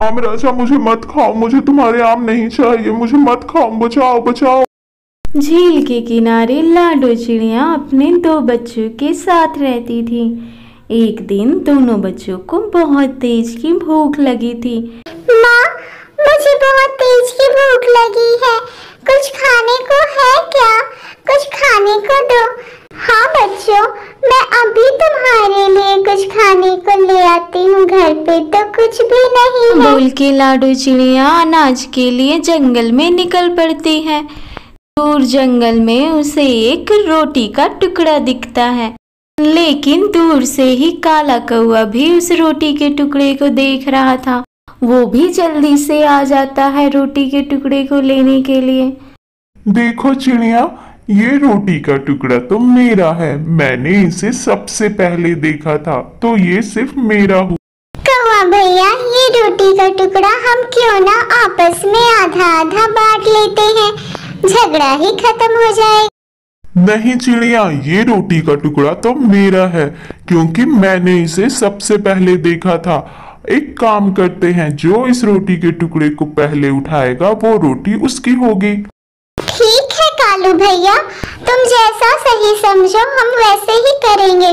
आम राजा मुझे मत खाओ, मुझे तुम्हारे आम नहीं चाहिए, मुझे मत खाओ, बचाओ बचाओ। झील के किनारे लाडो चिड़िया अपने दो बच्चों के साथ रहती थी। एक दिन दोनों बच्चों को बहुत तेज की भूख लगी थी। माँ, मुझे बहुत तेज की भूख लगी है, कुछ खाने को है क्या? कुछ खाने को दो। हाँ बच्चों, मैं अभी तुम्हारे लिए कुछ खाने को ले आती हूँ, घर पे तो कुछ भी नहीं है। बोल के लाडो चिड़िया अनाज के लिए जंगल में निकल पड़ती है। दूर जंगल में उसे एक रोटी का टुकड़ा दिखता है, लेकिन दूर से ही काला कौवा भी उस रोटी के टुकड़े को देख रहा था। वो भी जल्दी से आ जाता है रोटी के टुकड़े को लेने के लिए। देखो चिड़िया, ये रोटी का टुकड़ा तो मेरा है, मैंने इसे सबसे पहले देखा था, तो ये सिर्फ मेरा हुआ। कौवा भैया, ये रोटी का टुकड़ा हम क्यों ना आपस में आधा आधा बांट लेते हैं, झगड़ा ही खत्म हो जाएगा। नहीं चिड़िया, ये रोटी का टुकड़ा तो मेरा है, क्योंकि मैंने इसे सबसे पहले देखा था। एक काम करते हैं, जो इस रोटी के टुकड़े को पहले उठाएगा वो रोटी उसकी होगी। ठीक है कालू भैया, तुम जैसा सही समझो हम वैसे ही करेंगे।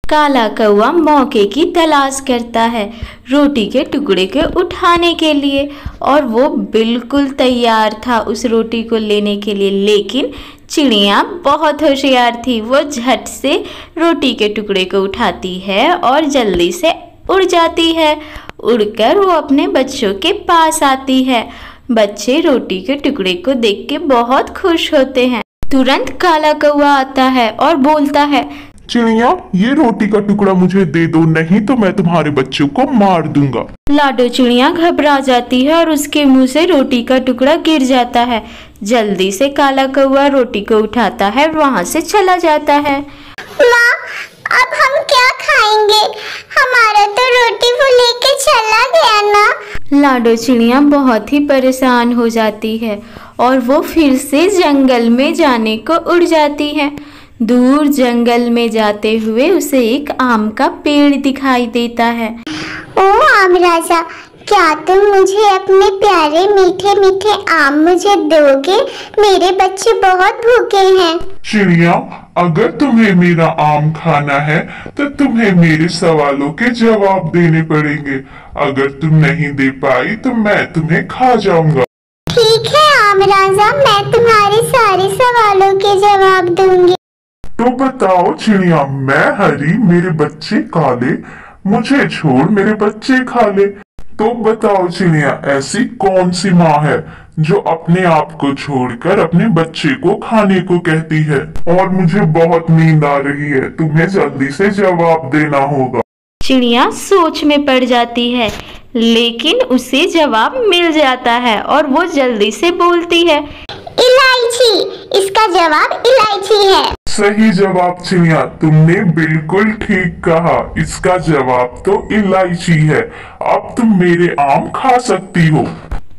काला कौवा मौके की तलाश करता है रोटी के टुकड़े को उठाने के लिए, और वो बिल्कुल तैयार था उस रोटी को लेने के लिए। लेकिन चिड़िया बहुत होशियार थी, वो झट से रोटी के टुकड़े को उठाती है और जल्दी से उड़ जाती है। उड़कर वो अपने बच्चों के पास आती है। बच्चे रोटी के टुकड़े को देख के बहुत खुश होते हैं। तुरंत काला कौवा आता है और बोलता है, चिड़िया, ये रोटी का टुकड़ा मुझे दे दो, नहीं तो मैं तुम्हारे बच्चों को मार दूंगा। लाडो चिड़िया घबरा जाती है और उसके मुंह से रोटी का टुकड़ा गिर जाता है। जल्दी से काला कौवा रोटी को उठाता है, वहाँ से चला जाता है। माँ, अब हम क्या खाएंगे? हमारा तो रोटी वो लेके चला गया ना। लाडो चिड़िया बहुत ही परेशान हो जाती है और वो फिर से जंगल में जाने को उड़ जाती है। दूर जंगल में जाते हुए उसे एक आम का पेड़ दिखाई देता है। ओ आम राजा, क्या तुम मुझे अपने प्यारे मीठे मीठे आम मुझे दोगे? मेरे बच्चे बहुत भूखे हैं। चिड़िया, अगर तुम्हें मेरा आम खाना है तो तुम्हें मेरे सवालों के जवाब देने पड़ेंगे। अगर तुम नहीं दे पाई तो मैं तुम्हें खा जाऊंगा। ठीक है आम राजा, मैं तुम्हारे सारे सवालों के जवाब दूंगी। तो बताओ चिड़िया, मैं हरी, मेरे बच्चे काले, मुझे छोड़ मेरे बच्चे खा ले। तो बताओ चिड़िया, ऐसी कौन सी माँ है जो अपने आप को छोड़कर अपने बच्चे को खाने को कहती है? और मुझे बहुत नींद आ रही है, तुम्हें जल्दी से जवाब देना होगा। चिड़िया सोच में पड़ जाती है, लेकिन उसे जवाब मिल जाता है और वो जल्दी से बोलती है, इलायची। इसका जवाब इलायची है। सही जवाब चिड़िया, तुमने बिल्कुल ठीक कहा, इसका जवाब तो इलायची है। अब तुम मेरे आम खा सकती हो।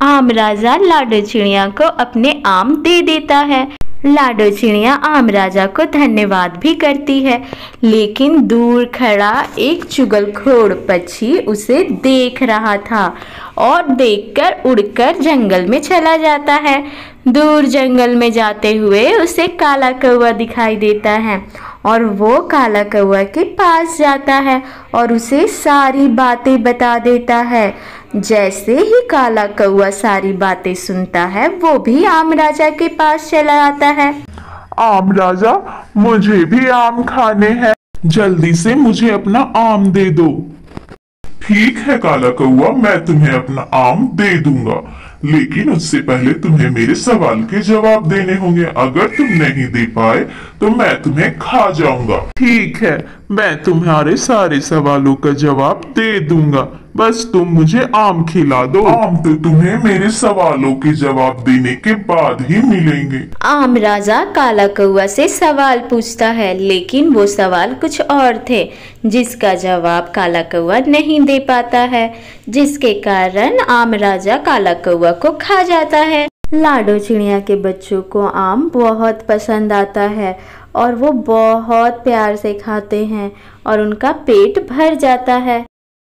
आम राजा लाडो चिड़िया को अपने आम दे देता है। लाडो चिड़िया आम राजा को धन्यवाद भी करती है, लेकिन दूर खड़ा एक चुगलखोर पक्षी उसे देख रहा था और देखकर उड़कर जंगल में चला जाता है। दूर जंगल में जाते हुए उसे काला कौवा दिखाई देता है और वो काला कौवा के पास जाता है और उसे सारी बातें बता देता है। जैसे ही काला कौवा सारी बातें सुनता है, वो भी आम राजा के पास चला आता है। आम राजा, मुझे भी आम खाने हैं, जल्दी से मुझे अपना आम दे दो। ठीक है काला कौवा, मैं तुम्हें अपना आम दे दूंगा, लेकिन उससे पहले तुम्हें मेरे सवाल के जवाब देने होंगे। अगर तुम नहीं दे पाए तो मैं तुम्हें खा जाऊंगा। ठीक है, मैं तुम्हारे सारे सवालों का जवाब दे दूंगा, बस तुम मुझे आम खिला दो। आम तो तुम्हें मेरे सवालों के जवाब देने के बाद ही मिलेंगे। आम राजा काला कौवा से सवाल पूछता है, लेकिन वो सवाल कुछ और थे जिसका जवाब काला कौवा नहीं दे पाता है, जिसके कारण आम राजा काला कौवा को खा जाता है। लाडो चिड़िया के बच्चों को आम बहुत पसंद आता है और वो बहुत प्यार से खाते हैं और उनका पेट भर जाता है।